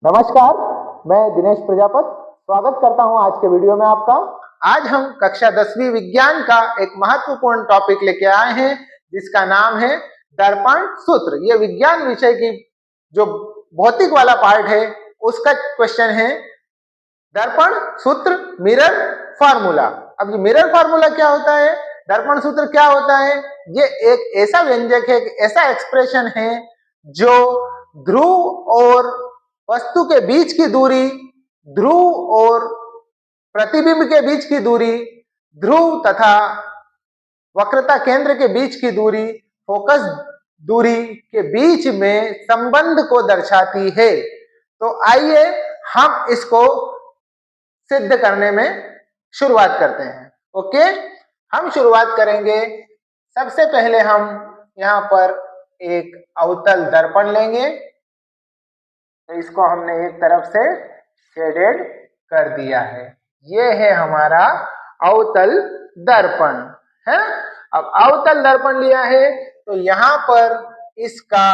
नमस्कार, मैं दिनेश प्रजापत स्वागत करता हूं आज के वीडियो में आपका। आज हम कक्षा 10वीं विज्ञान का एक महत्वपूर्ण टॉपिक लेके आए हैं जिसका नाम है दर्पण सूत्र। ये विज्ञान विषय की जो भौतिक वाला पार्ट है उसका क्वेश्चन है दर्पण सूत्र, मिरर फार्मूला। अब ये मिरर फार्मूला क्या होता है, दर्पण सूत्र क्या होता है? ये एक ऐसा व्यंजक है, एक ऐसा एक्सप्रेशन है जो ध्रुव और वस्तु के बीच की दूरी, ध्रुव और प्रतिबिंब के बीच की दूरी, ध्रुव तथा वक्रता केंद्र के बीच की दूरी, फोकस दूरी के बीच में संबंध को दर्शाती है। तो आइए हम इसको सिद्ध करने में शुरुआत करते हैं। ओके, हम शुरुआत करेंगे। सबसे पहले हम यहाँ पर एक अवतल दर्पण लेंगे। तो इसको हमने एक तरफ से शेडेड कर दिया है। ये है हमारा अवतल दर्पण है। अब अवतल दर्पण लिया है तो यहाँ पर इसका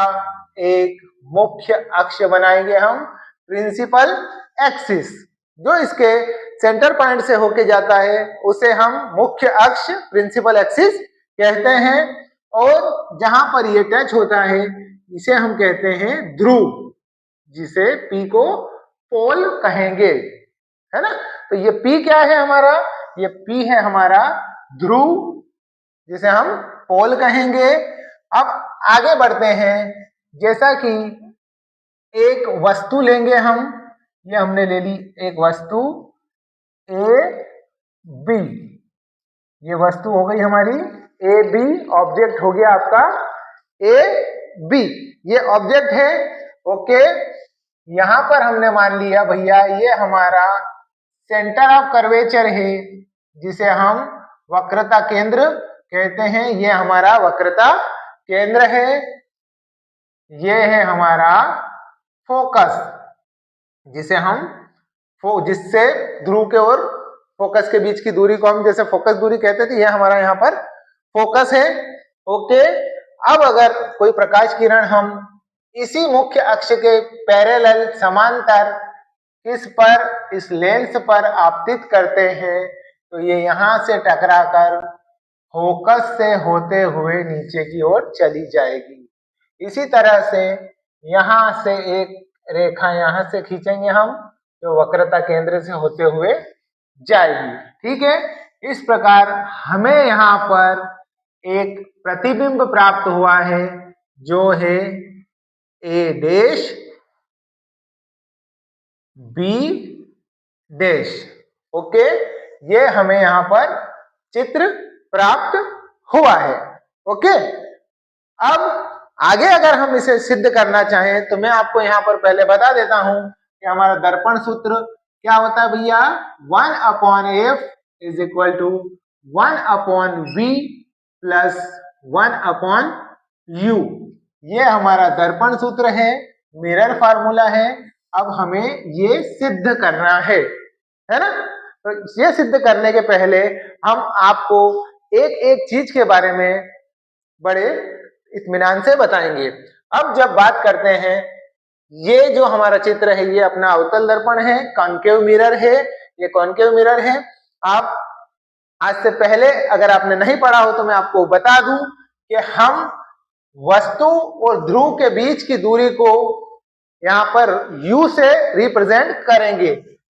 एक मुख्य अक्ष बनाएंगे हम, प्रिंसिपल एक्सिस। जो इसके सेंटर पॉइंट से होके जाता है उसे हम मुख्य अक्ष, प्रिंसिपल एक्सिस कहते हैं। और जहां पर ये टच होता है इसे हम कहते हैं ध्रुव, जिसे P को पोल कहेंगे, है ना। तो ये P क्या है हमारा? ये P है हमारा ध्रुव, जिसे हम पोल कहेंगे। अब आगे बढ़ते हैं। जैसा कि एक वस्तु लेंगे हम, ये हमने ले ली एक वस्तु A B। ये वस्तु हो गई हमारी A B, ऑब्जेक्ट हो गया आपका A B, ये ऑब्जेक्ट है। ओके, यहां पर हमने मान लिया भैया ये हमारा सेंटर ऑफ कर्वेचर है, जिसे हम वक्रता केंद्र कहते हैं। ये हमारा वक्रता केंद्र है। ये है हमारा फोकस, जिसे हम जिससे ध्रुव के और फोकस के बीच की दूरी को हम जैसे फोकस दूरी कहते थे, ये हमारा यहाँ पर फोकस है। ओके, अब अगर कोई प्रकाश किरण हम इसी मुख्य अक्ष के पैरेलल समांतर इस लेंस पर आपतित करते हैं तो ये यहां से टकराकर फोकस से होते हुए नीचे की ओर चली जाएगी। इसी तरह से यहां से एक रेखा यहां से खींचेंगे हम, जो वक्रता केंद्र से होते हुए जाएगी। ठीक है, इस प्रकार हमें यहाँ पर एक प्रतिबिंब प्राप्त हुआ है जो है A dash B dash. Okay, ये हमें यहाँ पर चित्र प्राप्त हुआ है। ओके, अब आगे अगर हम इसे सिद्ध करना चाहें तो मैं आपको यहाँ पर पहले बता देता हूं कि हमारा दर्पण सूत्र क्या होता है भैया। 1/F is equal to 1/V plus 1/U। ये हमारा दर्पण सूत्र है, मिरर फार्मूला है। अब हमें ये सिद्ध करना है ना। तो ये सिद्ध करने के पहले हम आपको एक एक चीज के बारे में बड़े इत्मीनान से बताएंगे। अब जब बात करते हैं, ये जो हमारा चित्र है ये अपना अवतल दर्पण है, कॉन्केव मिरर है। ये कॉन्केव मिरर है। आप आज से पहले अगर आपने नहीं पढ़ा हो तो मैं आपको बता दूं कि हम वस्तु और ध्रुव के बीच की दूरी को यहाँ पर U से रिप्रेजेंट करेंगे।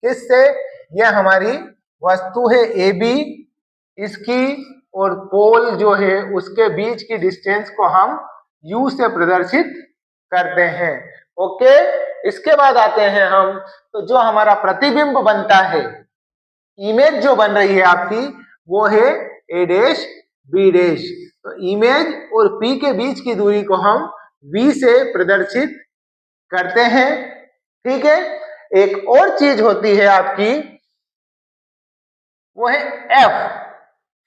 इससे यह हमारी वस्तु है AB, इसकी और पोल जो है उसके बीच की डिस्टेंस को हम U से प्रदर्शित करते हैं। ओके, इसके बाद आते हैं हम, तो जो हमारा प्रतिबिंब बनता है, इमेज जो बन रही है आपकी, वो है A डैश B डैश। तो इमेज और P के बीच की दूरी को हम V से प्रदर्शित करते हैं। ठीक है, एक और चीज होती है आपकी, वो है F।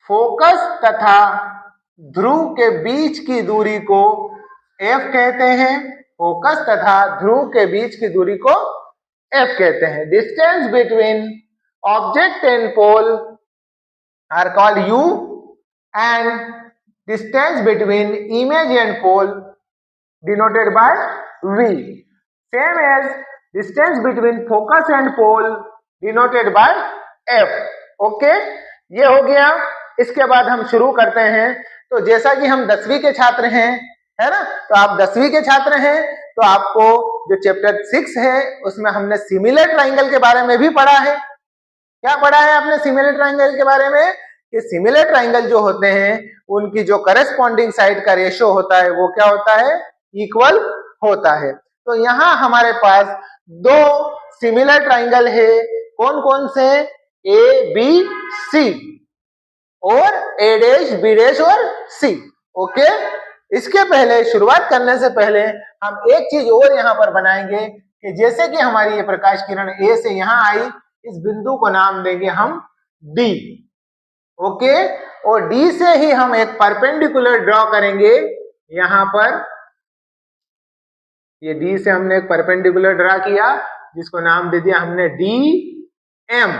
फोकस तथा ध्रुव के बीच की दूरी को F कहते हैं। फोकस तथा ध्रुव के बीच की दूरी को F कहते हैं। Distance between object and pole are called U and distance between image and pole denoted by V। Same as distance between focus and pole denoted by F. Okay, ये हो गया। इसके बाद हम शुरू करते हैं। तो जैसा कि हम 10वीं के छात्र हैं, है ना, तो आप 10वीं के छात्र हैं, तो आपको जो चैप्टर 6 है उसमें हमने सिमिलर ट्राइंगल के बारे में भी पढ़ा है। क्या पढ़ा है आपने सिमिलर ट्राइंगल के बारे में? कि सिमिलर ट्राइंगल जो होते हैं उनकी जो करस्पॉन्डिंग साइड का रेशियो होता है वो क्या होता है? इक्वल होता है। तो यहाँ हमारे पास दो सिमिलर ट्राइंगल है। कौन कौन से? ए बी सी और ए डैश बी डैश और सी। ओके, इसके पहले शुरुआत करने से पहले हम एक चीज और यहाँ पर बनाएंगे कि जैसे कि हमारी ये प्रकाश किरण ए से यहाँ आई, इस बिंदु को नाम देंगे हम डी। ओके, और डी से ही हम एक परपेंडिकुलर ड्रॉ करेंगे यहाँ पर। ये डी से हमने एक परपेंडिकुलर ड्रॉ किया जिसको नाम दे दिया हमने डी एम।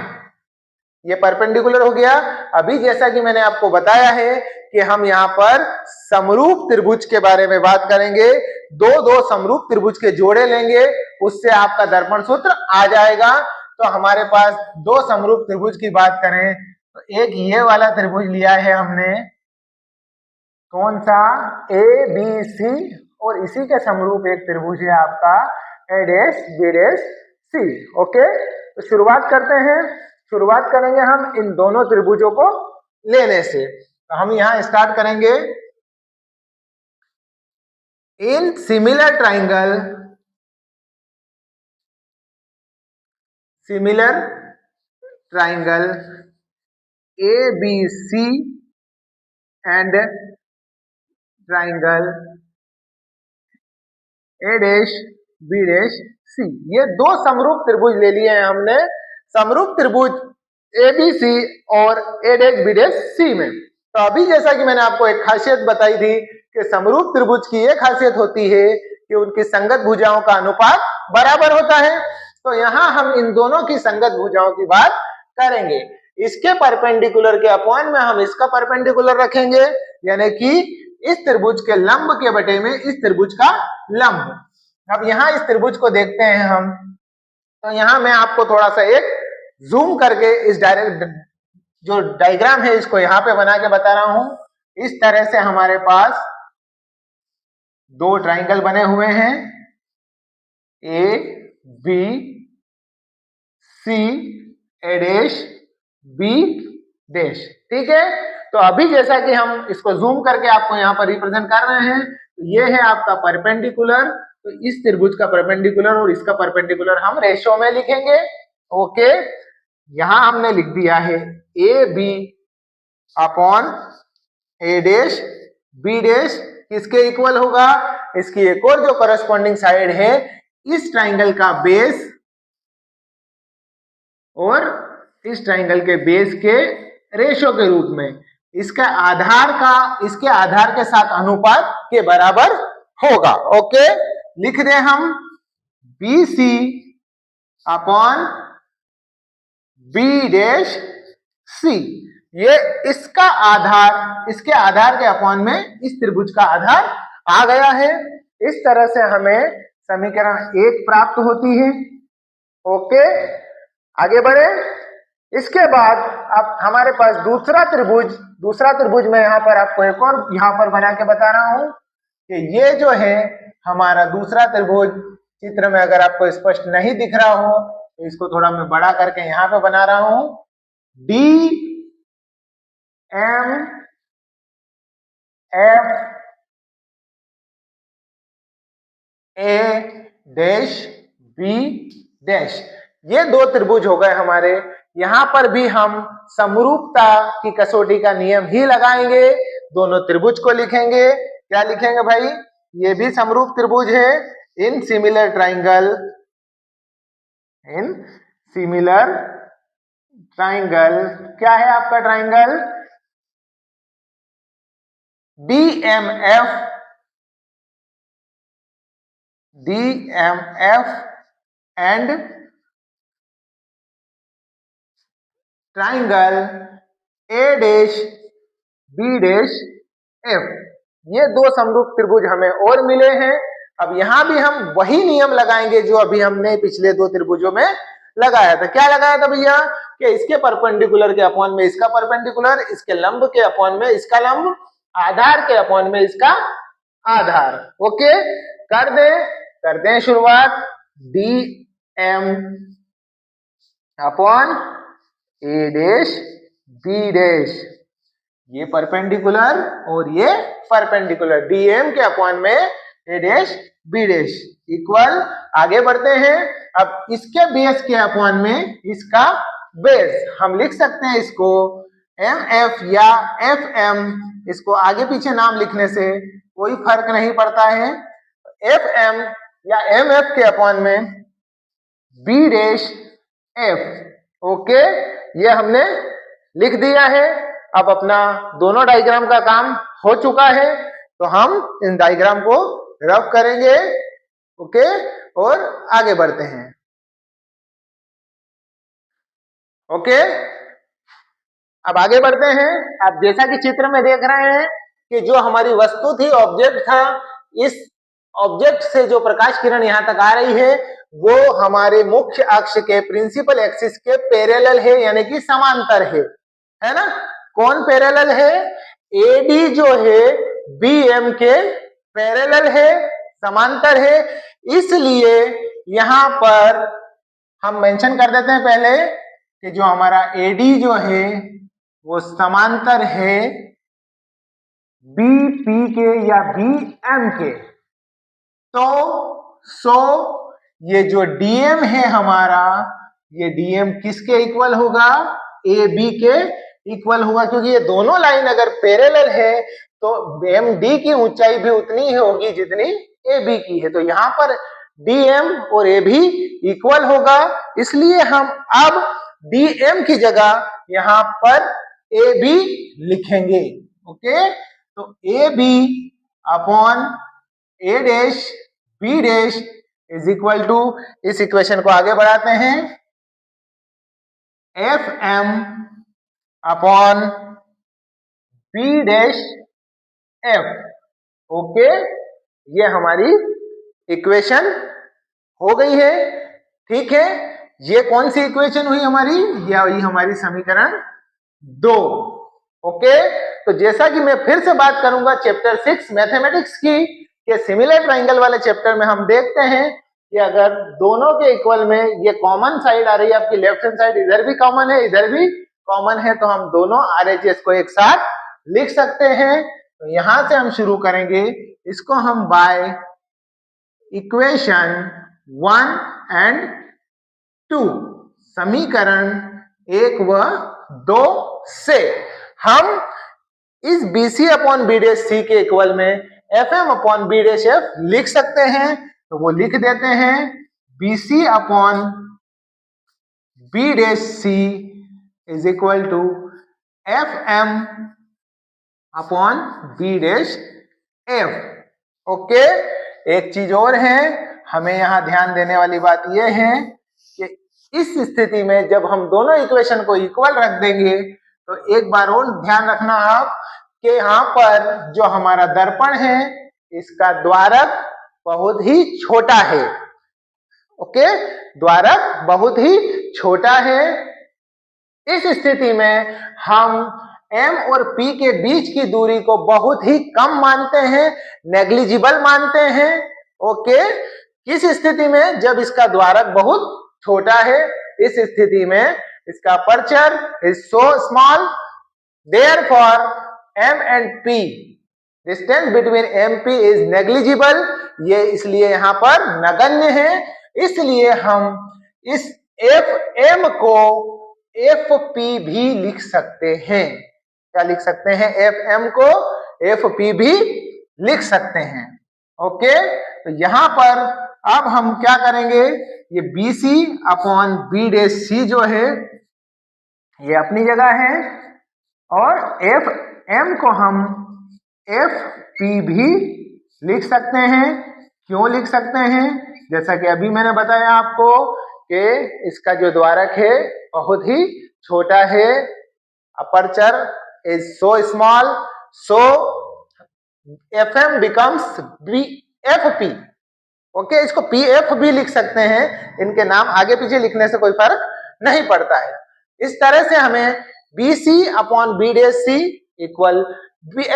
ये परपेंडिकुलर हो गया। अभी जैसा कि मैंने आपको बताया है कि हम यहाँ पर समरूप त्रिभुज के बारे में बात करेंगे। दो समरूप त्रिभुज के जोड़े लेंगे, उससे आपका दर्पण सूत्र आ जाएगा। तो हमारे पास दो समरूप त्रिभुज की बात करें तो एक ये वाला त्रिभुज लिया है हमने, कौन सा? ए बी सी, और इसी के समरूप एक त्रिभुज है आपका ए डैश बी डैश सी। ओके, तो शुरुआत करते हैं। शुरुआत करेंगे हम इन दोनों त्रिभुजों को लेने से। तो हम यहां स्टार्ट करेंगे। In similar triangle, A B C and triangle A dash B dash C, ये दो समरूप त्रिभुज ले लिए हैं हमने। समरूप त्रिभुज ए बी सी और ए डैश बी डैश सी में। तो अभी जैसा कि मैंने आपको एक खासियत बताई थी कि समरूप त्रिभुज की ये खासियत होती है कि उनकी संगत भुजाओं का अनुपात बराबर होता है। तो यहाँ हम इन दोनों की संगत भुजाओं की बात करेंगे। इसके परपेंडिकुलर के अपॉन में हम इसका परपेंडिकुलर रखेंगे, यानी कि इस त्रिभुज के लंब के बटे में इस त्रिभुज का लंब। अब यहाँ इस त्रिभुज को देखते हैं हम। तो यहाँ मैं आपको थोड़ा सा एक जूम करके इस जो डायग्राम है इसको यहाँ पे बना के बता रहा हूं। इस तरह से हमारे पास दो ट्राइंगल बने हुए हैं, A B C A dash B dash. ठीक है, तो अभी जैसा कि हम इसको जूम करके आपको यहाँ पर रिप्रेजेंट कर रहे हैं, तो ये है आपका परपेंडिकुलर। तो इस त्रिभुज का परपेंडिकुलर और इसका परपेंडिकुलर हम रेशियो में लिखेंगे। ओके, यहां हमने लिख दिया है A B upon A dash B dash किसके इक्वल होगा? इसकी एक और जो करस्पॉन्डिंग साइड है इस ट्राइंगल का बेस और इस ट्राइंगल के बेस के रेशियो के रूप में इसके आधार के साथ अनुपात के बराबर होगा। ओके, लिख दें हम B C upon B dash C. ये इसके आधार के अपॉन में इस त्रिभुज का आधार आ गया है। इस तरह से हमें समीकरण 1 प्राप्त होती है। ओके, आगे बढ़े। इसके बाद अब हमारे पास दूसरा त्रिभुज मैं यहाँ पर आपको एक और यहाँ पर बना के बता रहा हूं कि ये जो है हमारा दूसरा त्रिभुज, चित्र में अगर आपको स्पष्ट नहीं दिख रहा हो तो इसको थोड़ा मैं बड़ा करके यहाँ पे बना रहा हूं। D M F A dash B dash, ये दो त्रिभुज हो गए हमारे। यहां पर भी हम समरूपता की कसौटी का नियम ही लगाएंगे, दोनों त्रिभुज को लिखेंगे। क्या लिखेंगे भाई? ये भी समरूप त्रिभुज है। इन सिमिलर ट्राइंगल क्या है आपका triangle? DMF and triangle A dash B dash F, ये दो समरूप त्रिभुज हमें और मिले हैं। अब यहाँ भी हम वही नियम लगाएंगे जो अभी हमने पिछले दो त्रिभुजों में लगाया था। क्या लगाया था भैया कि इसके परपेंडिकुलर के अपॉन में इसका परपेंडिकुलर, इसके लंब के अपॉन में इसका लंब, आधार के अपॉन में इसका आधार। ओके, करते हैं शुरुआत। D M upon A dash B dash, ये परपेंडिकुलर और ये परपेंडिकुलर, डीएम के अपॉन में ए डैश बी डैश इक्वल। आगे बढ़ते हैं। अब इसके बेस के अपॉन में इसका बेस, हम लिख सकते हैं इसको एम एफ या एफ एम, इसको आगे पीछे नाम लिखने से कोई फर्क नहीं पड़ता है। एफ एम या एम एफ के अपॉन में बी डैश एफ। ओके, ये हमने लिख दिया है। अब अपना दोनों डायग्राम का काम हो चुका है, तो हम इन डायग्राम को रफ करेंगे। ओके, और आगे बढ़ते हैं। ओके, अब आगे बढ़ते हैं। आप जैसा कि चित्र में देख रहे हैं कि जो हमारी वस्तु थी, ऑब्जेक्ट था, इस ऑब्जेक्ट से जो प्रकाश किरण यहां तक आ रही है वो हमारे मुख्य अक्ष के, प्रिंसिपल एक्सिस के पैरेलल है, यानी कि समांतर है ना। कौन पैरेलल है? एडी जो है बीएम के पैरेलल है, समांतर है। इसलिए यहां पर हम मेंशन कर देते हैं पहले कि जो हमारा एडी जो है वो समांतर है बीपी के या बीएम के। तो ये जो डीएम है हमारा, ये डीएम किसके इक्वल होगा? ए बी के इक्वल होगा, क्योंकि ये दोनों लाइन अगर पैरेलल है तो एम डी की ऊंचाई भी उतनी ही होगी जितनी ए बी की है। तो यहाँ पर डीएम और ए भी इक्वल होगा, इसलिए हम अब डीएम की जगह यहाँ पर ए बी लिखेंगे। ओके, तो A B upon A dash B dash is equal to, इस इक्वेशन को आगे बढ़ाते हैं, F M upon B dash F. Okay, ये हमारी इक्वेशन हो गई है। ठीक है, ये कौन सी इक्वेशन हुई हमारी? ये हुई हमारी समीकरण 2। ओके, तो जैसा कि मैं फिर से बात करूंगा चैप्टर 6 मैथमेटिक्स की, कि सिमिलर ट्राइंगल वाले चैप्टर में हम देखते हैं कि अगर दोनों के इक्वल में ये कॉमन साइड आ रही है, आपकी लेफ्ट हैंड साइड इधर भी कॉमन है इधर भी कॉमन है, तो हम दोनों आरएचएस को एक साथ लिख सकते हैं। तो यहां से हम शुरू करेंगे, इसको हम बाय इक्वेशन 1 एंड 2, समीकरण 1 व 2 से हम इस BC upon B dash C के इक्वल में FM upon B dash F लिख सकते हैं। तो वो लिख देते हैं, BC upon B dash C is equal to FM upon B dash F. Okay, एक चीज और है, हमें यहां ध्यान देने वाली बात यह है कि इस स्थिति में जब हम दोनों इक्वेशन को इक्वल रख देंगे तो एक बार और ध्यान रखना आप कि यहाँ पर जो हमारा दर्पण है इसका द्वारक बहुत ही छोटा है। ओके, द्वारक बहुत ही छोटा है। इस स्थिति में हम M और P के बीच की दूरी को बहुत ही कम मानते हैं, नेग्लिजिबल मानते हैं। ओके, किस स्थिति में? जब इसका द्वारक बहुत छोटा है, इस स्थिति में इसका aperture is so small, therefore M and P distance between MP is negligible, ये इसलिए यहां पर नगण्य है। इसलिए हम इस FM को FP भी लिख सकते हैं। क्या लिख सकते हैं? FM को FP भी लिख सकते हैं। ओके, तो यहां पर अब हम क्या करेंगे, ये BC अपॉन बी डैश सी जो है ये अपनी जगह है, और FM को हम FP भी लिख सकते हैं। क्यों लिख सकते हैं? जैसा कि अभी मैंने बताया आपको कि इसका जो द्वारक है बहुत ही छोटा है, aperture is so small, so FM becomes FP। Okay, इसको PF भी लिख सकते हैं, इनके नाम आगे पीछे लिखने से कोई फर्क नहीं पड़ता है। इस तरह से हमें BC upon B dash C equal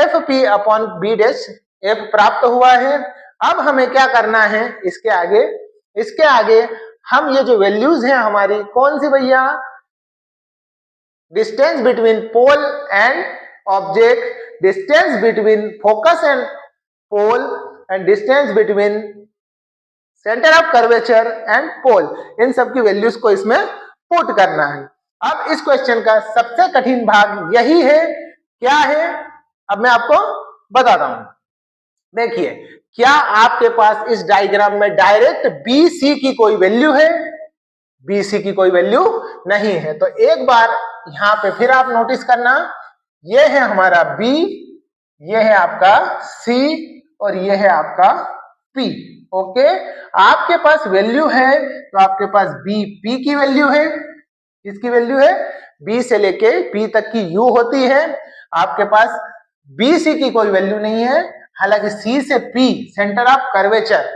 FP upon B dash F प्राप्त हुआ है। अब हमें क्या करना है इसके आगे हम ये जो वैल्यूज हैं हमारी कौन सी भैया, distance between pole and object, distance between focus and pole and distance between centre of curvature and pole, इन सब की वैल्यूज को इसमें पुट करना है। अब इस क्वेश्चन का सबसे कठिन भाग यही है, क्या है अब मैं आपको बताता हूं। देखिए, क्या आपके पास इस डायग्राम में डायरेक्ट BC की कोई वैल्यू है? BC की कोई वैल्यू नहीं है। तो एक बार यहां पे फिर आप नोटिस करना, ये है हमारा B, ये है आपका C और ये है आपका P। ओके, आपके पास वैल्यू है तो आपके पास BP की वैल्यू है, किसकी वैल्यू है? B से लेके P तक की U होती है। आपके पास BC की कोई वैल्यू नहीं है, हालांकि C से P सेंटर ऑफ कर्वेचर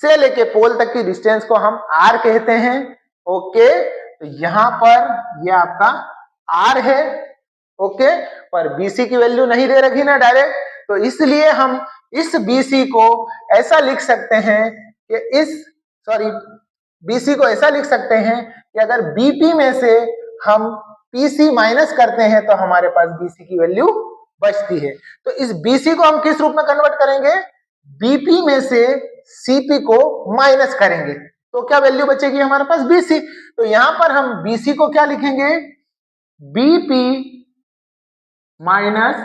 से लेके पोल तक की डिस्टेंस को हम R कहते हैं। ओके, तो यहां पर ये आपका R है। ओके, पर BC की वैल्यू नहीं दे रखी ना डायरेक्ट, तो इसलिए हम इस BC को ऐसा लिख सकते हैं कि BC को ऐसा लिख सकते हैं कि अगर BP में से हम PC माइनस करते हैं तो हमारे पास BC की वैल्यू बचती है। तो इस BC को हम किस रूप में कन्वर्ट करेंगे? BP में से CP को माइनस करेंगे तो क्या वैल्यू बचेगी हमारे पास? BC। तो यहां पर हम BC को क्या लिखेंगे? BP minus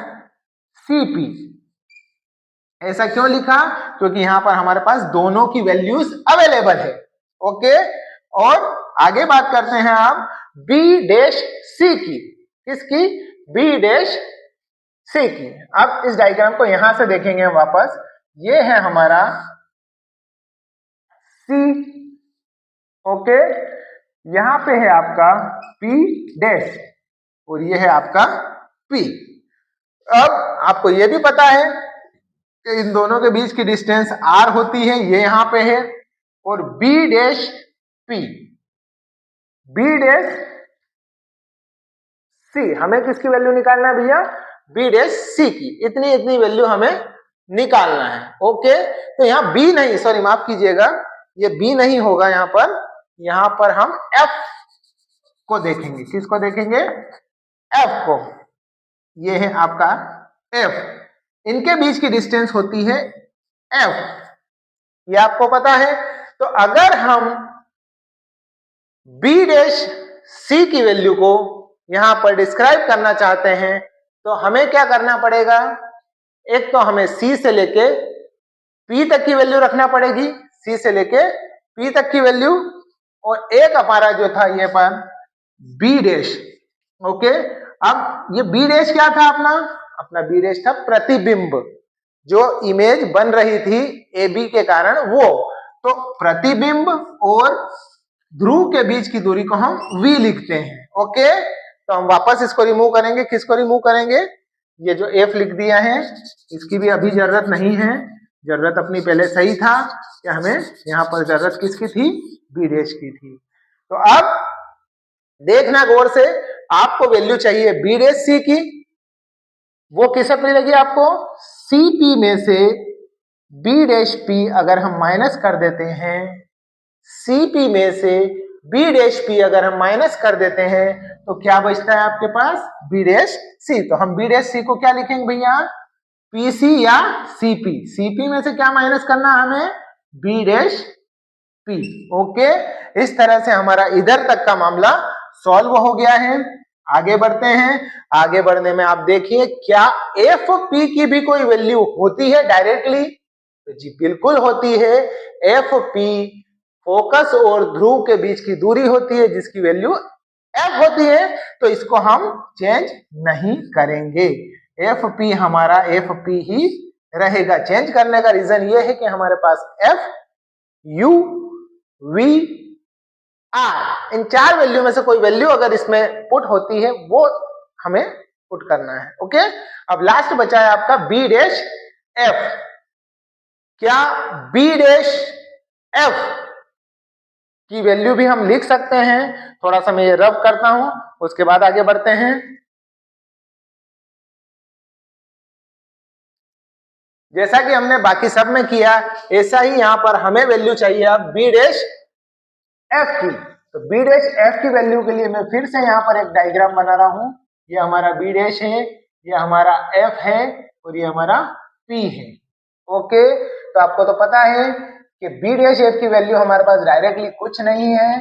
CP। ऐसा क्यों लिखा? क्योंकि यहां पर हमारे पास दोनों की वैल्यूज अवेलेबल है। ओके, और आगे बात करते हैं आप B डैश C की, किसकी? B डैश C की। अब इस डायग्राम को यहां से देखेंगे हम वापस, ये है हमारा C। ओके, यहां पे है आपका P डैश और ये है आपका P। अब आपको ये भी पता है कि इन दोनों के बीच की डिस्टेंस R होती है, ये यहां पे है, और B dash P, B dash C, हमें किसकी वैल्यू निकालना है भैया? B डैश C की। इतनी वैल्यू हमें निकालना है। ओके, तो यहाँ B नहीं, सॉरी माफ कीजिएगा, ये B नहीं होगा, यहाँ पर हम F को देखेंगे। किसको देखेंगे? F को। ये है आपका F, इनके बीच की डिस्टेंस होती है F, ये आपको पता है। तो अगर हम B डैश C की वैल्यू को यहां पर डिस्क्राइब करना चाहते हैं तो हमें क्या करना पड़ेगा? एक तो हमें C से लेके P तक की वैल्यू रखना पड़ेगी, C से लेके P तक की वैल्यू, और एक हमारा जो था ये पर B डैश। ओके, अब ये B डैश क्या था अपना B डैश था प्रतिबिंब, जो इमेज बन रही थी AB के कारण वो। तो प्रतिबिंब और ध्रुव के बीच की दूरी को हम V लिखते हैं। ओके, तो हम वापस इसको रिमूव करेंगे। किसको रिमूव करेंगे? ये जो F लिख दिया है इसकी भी अभी जरूरत नहीं है, जरूरत अपनी पहले सही था कि हमें यहाँ पर जरूरत किसकी थी? B डैश की थी। तो अब देखना गौर से, आपको वैल्यू चाहिए B डैश C की, वो किस अपनी लगी आपको? CP में से B डैश P अगर हम माइनस कर देते हैं, CP में से B डैश P अगर हम माइनस कर देते हैं तो क्या बचता है आपके पास? B dash C। तो हम B डैश C को क्या लिखेंगे भैया? PC या CP। CP में से क्या माइनस करना है हमें? B dash P। ओके, इस तरह से हमारा इधर तक का मामला सॉल्व हो गया है। आगे बढ़ते हैं। आगे बढ़ने में आप देखिए, क्या FP की भी कोई वैल्यू होती है डायरेक्टली? तो जी बिल्कुल होती है। FP फोकस और ध्रुव के बीच की दूरी होती है जिसकी वैल्यू F होती है, तो इसको हम चेंज नहीं करेंगे। FP हमारा FP ही रहेगा। चेंज करने का रीजन ये है कि हमारे पास F, U, V, R, इन चार वैल्यू में से कोई वैल्यू अगर इसमें पुट होती है वो हमें पुट करना है। ओके, अब लास्ट बचा है आपका B डैश F। क्या बी डैश एफ की वैल्यू भी हम लिख सकते हैं? थोड़ा सा मैं ये रब करता हूं, उसके बाद आगे बढ़ते हैं। जैसा कि हमने बाकी सब में किया, ऐसा ही यहां पर हमें वैल्यू चाहिए अब बी डैश एफ की। तो बी डैश एफ की वैल्यू के लिए मैं फिर से यहां पर एक डायग्राम बना रहा हूं। ये हमारा बी डैश है, ये हमारा एफ है और ये हमारा पी है। ओके, तो आपको तो पता है कि बी डैश एफ की वैल्यू हमारे पास डायरेक्टली कुछ नहीं है,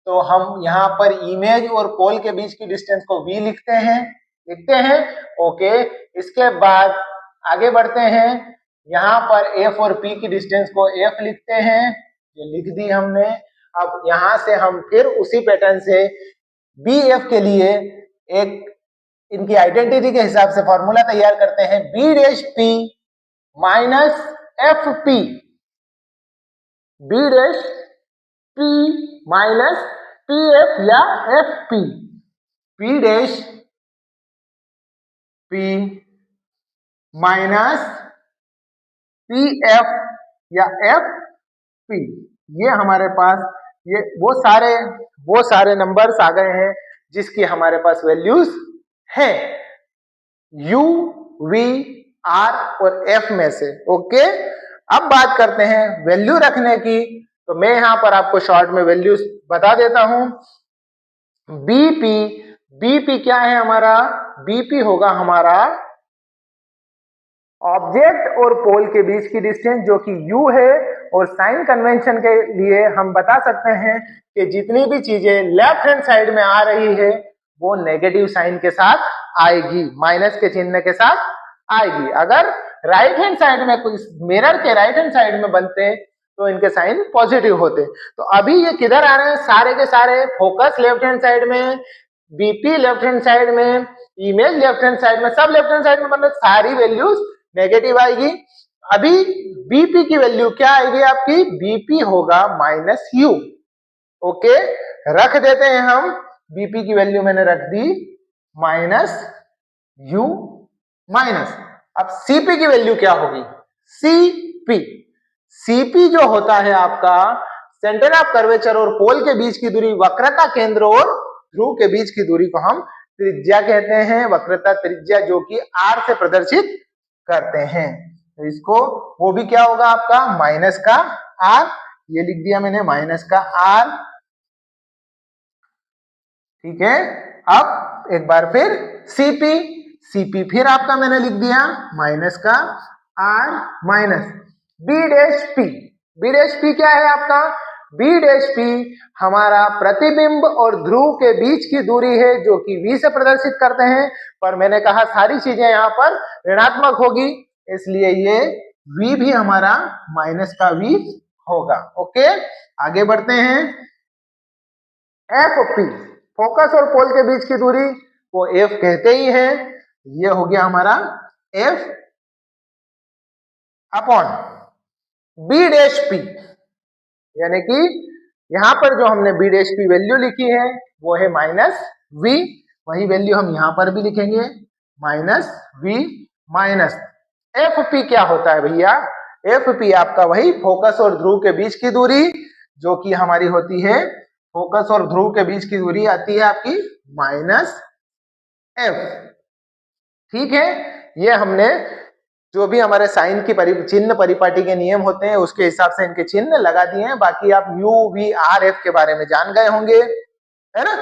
तो हम यहाँ पर इमेज और पोल के बीच की डिस्टेंस को v लिखते हैं। ओके, इसके बाद आगे बढ़ते हैं। यहाँ पर f और p की डिस्टेंस को f लिखते हैं, ये लिख दी हमने। अब यहाँ से हम फिर उसी पैटर्न से बी एफ के लिए एक इनकी आइडेंटिटी के हिसाब से फॉर्मूला तैयार करते हैं, B dash P minus F P, B dash P minus P F या F P, P dash P minus P F या एफ पी। ये हमारे पास ये वो सारे नंबर्स आ गए हैं जिसकी हमारे पास वैल्यूज हैं यू, वी, आर और एफ में से। ओके, अब बात करते हैं वैल्यू रखने की। तो मैं यहां पर आपको शॉर्ट में वैल्यूज बता देता हूं। बीपी, बीपी क्या है हमारा? बीपी होगा हमारा ऑब्जेक्ट और पोल के बीच की डिस्टेंस जो कि u है, और साइन कन्वेंशन के लिए हम बता सकते हैं कि जितनी भी चीजें लेफ्ट हैंड साइड में आ रही है वो नेगेटिव साइन के साथ आएगी, माइनस के चिन्ह के साथ आएगी। अगर राइट हैंड साइड में कोई मिरर के राइट हैंड साइड में बनते तो इनके साइन पॉजिटिव होते। तो अभी ये किधर आ रहे हैं? सारे के सारे फोकस लेफ्ट हैंड साइड में, बीपी लेफ्ट हैंड साइड में, इमेज लेफ्ट हैंड साइड में, सब लेफ्ट हैंड साइड में, मतलब सारी वैल्यूज नेगेटिव आएगी। अभी बीपी की वैल्यू क्या आएगी आपकी? बीपी होगा माइनस यू। ओके, रख देते हैं हम, बीपी की वैल्यू मैंने रख दी माइनस यू माइनस। अब सीपी की वैल्यू क्या होगी? सीपी, सीपी जो होता है आपका सेंटर ऑफ कर्वेचर और पोल के बीच की दूरी, वक्रता केंद्र और ध्रुव के बीच की दूरी को हम त्रिज्या कहते हैं, वक्रता त्रिज्या, जो कि आर से प्रदर्शित करते हैं। तो इसको वो भी क्या होगा आपका? माइनस का आर, ये लिख दिया मैंने माइनस का आर। ठीक है, अब एक बार फिर सीपी, सीपी फिर आपका मैंने लिख दिया माइनस का R minus B dash P. B dash P क्या है आपका? बी डैश पी हमारा प्रतिबिंब और ध्रुव के बीच की दूरी है जो कि v से प्रदर्शित करते हैं, पर मैंने कहा सारी चीजें यहाँ पर ऋणात्मक होगी, इसलिए ये v भी हमारा माइनस का v होगा। ओके, आगे बढ़ते हैं। एफ पी, फोकस और पोल के बीच की दूरी वो f कहते ही है, ये हो गया हमारा f upon B dash P, यानी कि यहां पर जो हमने बी डैश पी वैल्यू लिखी है वो है माइनस वी, वही वैल्यू हम यहां पर भी लिखेंगे minus V minus F P. क्या होता है भैया? एफ पी आपका वही फोकस और ध्रुव के बीच की दूरी, जो कि हमारी होती है, फोकस और ध्रुव के बीच की दूरी आती है आपकी माइनस एफ। ठीक है, ये हमने जो भी हमारे साइन की चिन्ह परिपाटी के नियम होते हैं उसके हिसाब से इनके चिन्ह लगा दिए हैं। बाकी आप यू, वी, आर, एफ के बारे में जान गए होंगे, है ना।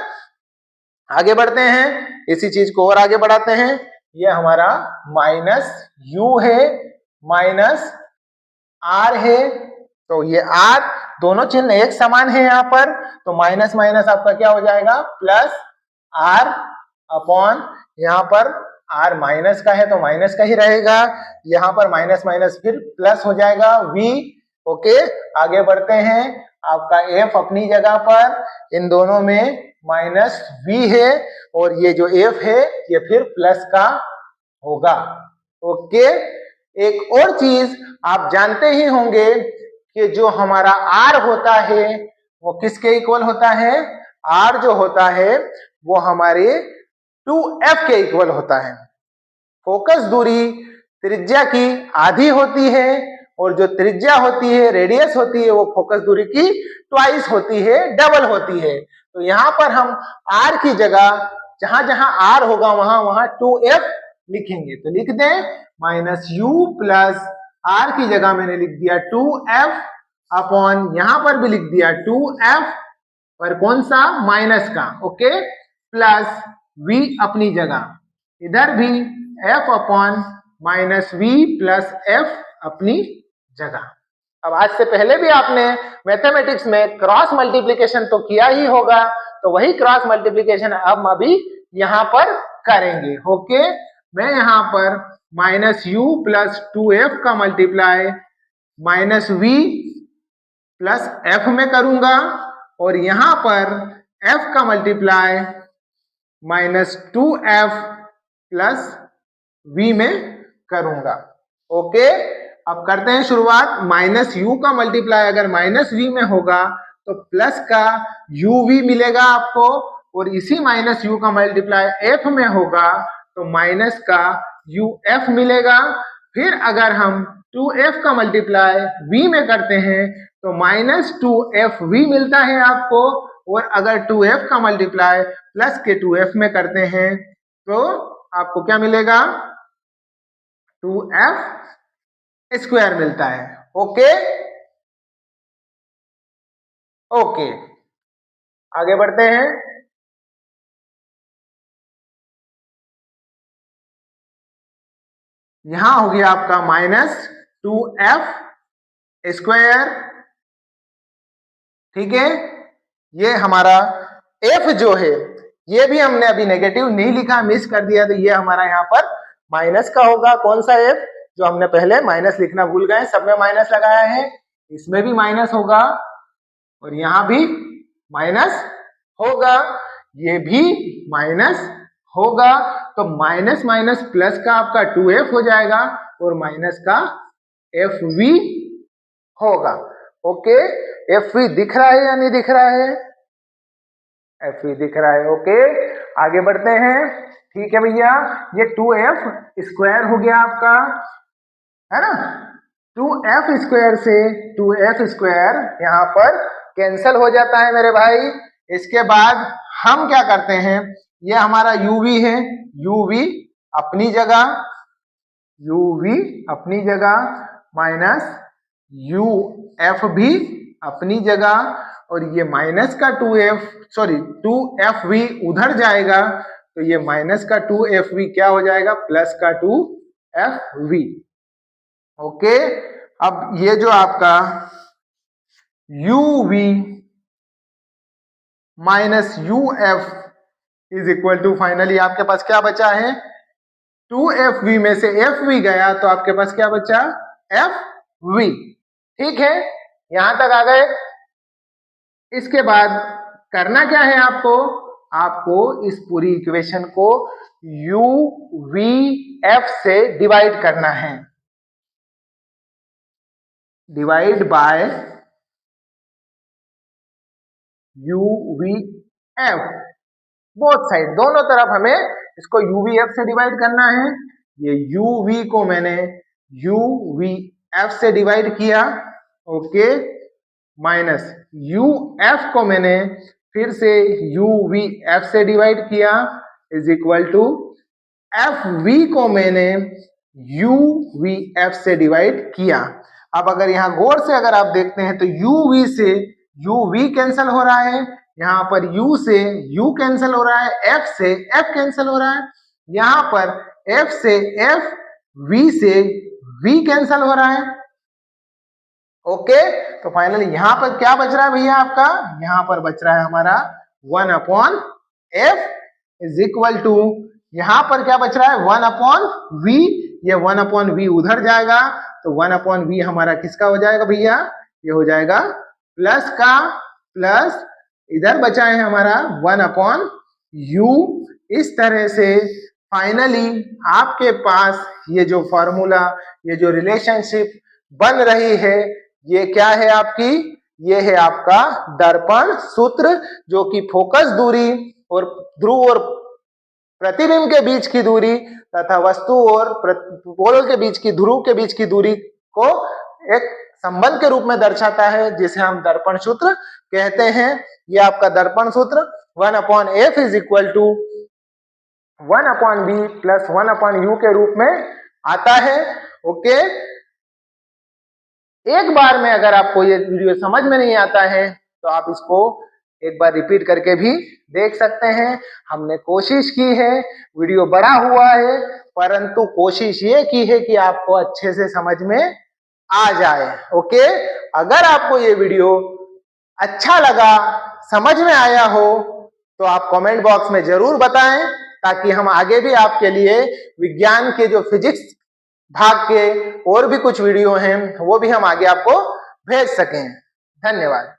आगे बढ़ते हैं, इसी चीज को और आगे बढ़ाते हैं। ये हमारा माइनस यू है, माइनस आर है, तो ये आर, दोनों चिन्ह एक समान है यहाँ पर, तो माइनस माइनस आपका क्या हो जाएगा? प्लस आर अपॉन, यहाँ पर आर माइनस का है तो माइनस का ही रहेगा, यहाँ पर माइनस माइनस फिर प्लस हो जाएगा v। ओके, आगे बढ़ते हैं। आपका f अपनी जगह पर, इन दोनों में माइनस v है, और ये जो f है ये फिर प्लस का होगा। ओके, एक और चीज आप जानते ही होंगे कि जो हमारा r होता है वो किसके इक्वल होता है? r जो होता है वो हमारे 2f के इक्वल होता है। फोकस दूरी त्रिज्या की आधी होती है और जो त्रिज्या होती है, रेडियस होती है, वो फोकस दूरी की ट्वाइस होती है, डबल होती है। तो यहाँ पर हम r की जगह जहां जहां r होगा वहां वहां 2f लिखेंगे। तो लिख दें -u प्लस r की जगह मैंने लिख दिया 2f अपॉन यहां पर भी लिख दिया 2f पर कौन सा, माइनस का, ओके, प्लस v अपनी जगह, इधर भी f upon minus v plus f अपनी जगह। अब आज से पहले भी आपने मैथमेटिक्स में क्रॉस मल्टीप्लिकेशन तो किया ही होगा, तो वही क्रॉस मल्टीप्लिकेशन अब अभी यहाँ पर करेंगे। ओके, मैं यहाँ पर -u प्लस 2f का मल्टीप्लाई -v प्लस f में करूंगा और यहाँ पर f का मल्टीप्लाई -2f प्लस v में करूंगा। ओके, अब करते हैं शुरुआत। -u का मल्टीप्लाई अगर -v में होगा तो प्लस का uv मिलेगा आपको, और इसी -u का मल्टीप्लाई f में होगा तो माइनस का uf मिलेगा। फिर अगर हम 2f का मल्टीप्लाई v में करते हैं तो -2fv मिलता है आपको, और अगर 2f का मल्टीप्लाई प्लस के 2f में करते हैं तो आपको क्या मिलेगा, 2f स्क्वायर मिलता है। ओके ओके, आगे बढ़ते हैं। यहां हो गया आपका -2f स्क्वायर, ठीक है। ये हमारा f जो है ये भी हमने अभी नेगेटिव नहीं लिखा, मिस कर दिया, तो ये हमारा यहाँ पर माइनस का होगा। कौन सा f, जो हमने पहले माइनस लिखना भूल गए, सब में माइनस लगाया है, इसमें भी माइनस होगा और यहाँ भी माइनस होगा, ये भी माइनस होगा। तो माइनस माइनस प्लस का आपका 2f हो जाएगा और माइनस का fv होगा। ओके, fv दिख रहा है या नहीं दिख रहा है, fv दिख रहा है। ओके, आगे बढ़ते हैं। ठीक है भैया, ये 2f स्क्वायर हो गया आपका, है ना। 2f स्क्वायर से 2f स्क्वायर यहाँ पर कैंसल हो जाता है मेरे भाई। इसके बाद हम क्या करते हैं, ये हमारा uv है, uv अपनी जगह, uv अपनी जगह, माइनस uf भी अपनी जगह, और ये माइनस का 2fv उधर जाएगा, तो ये माइनस का 2fv क्या हो जाएगा, प्लस का 2fv। ओके, अब ये जो आपका uv minus uf is equal to, finally आपके पास क्या बचा है, 2fv में से fv गया तो आपके पास क्या बचा, fv। ठीक है, यहां तक आ गए। इसके बाद करना क्या है आपको, आपको इस पूरी इक्वेशन को uvf से डिवाइड करना है, divide by uvf, both side, दोनों तरफ हमें इसको uvf से डिवाइड करना है। ये uv को मैंने uvf से डिवाइड किया, ओके, माइनस uf को मैंने फिर से uvf से डिवाइड किया, इज इक्वल टू fv को मैंने uvf से डिवाइड किया। अब अगर यहाँ गौर से अगर आप देखते हैं तो uv से uv कैंसिल हो रहा है, यहाँ पर u से u कैंसिल हो रहा है, f से f कैंसिल हो रहा है, यहाँ पर f से f, v से v कैंसिल हो रहा है। ओके, तो फाइनली यहाँ पर क्या बच रहा है भैया आपका, यहाँ पर बच रहा है हमारा 1/f इज इक्वल टू, यहाँ पर क्या बच रहा है 1/v, ये 1/v उधर जाएगा तो 1/v हमारा किसका हो जाएगा भैया, ये हो जाएगा प्लस का, प्लस इधर बचा है हमारा 1/u। इस तरह से फाइनली आपके पास ये जो फॉर्मूला, ये जो रिलेशनशिप बन रही है, ये क्या है आपकी, ये है आपका दर्पण सूत्र, जो कि फोकस दूरी और ध्रुव और प्रतिबिंब के बीच की दूरी तथा वस्तु और पोल के बीच की, ध्रुव के बीच की दूरी को एक संबंध के रूप में दर्शाता है जिसे हम दर्पण सूत्र कहते हैं। ये आपका दर्पण सूत्र 1/f is equal to 1/b plus 1/u के रूप में आता है। ओके, एक बार में अगर आपको ये वीडियो समझ में नहीं आता है तो आप इसको एक बार रिपीट करके भी देख सकते हैं। हमने कोशिश की है, वीडियो बड़ा हुआ है, परंतु कोशिश ये की है कि आपको अच्छे से समझ में आ जाए। ओके, अगर आपको ये वीडियो अच्छा लगा, समझ में आया हो तो आप कमेंट बॉक्स में जरूर बताएं, ताकि हम आगे भी आपके लिए विज्ञान के जो फिजिक्स भाग के और भी कुछ वीडियो हैं वो भी हम आगे आपको भेज सकें। धन्यवाद।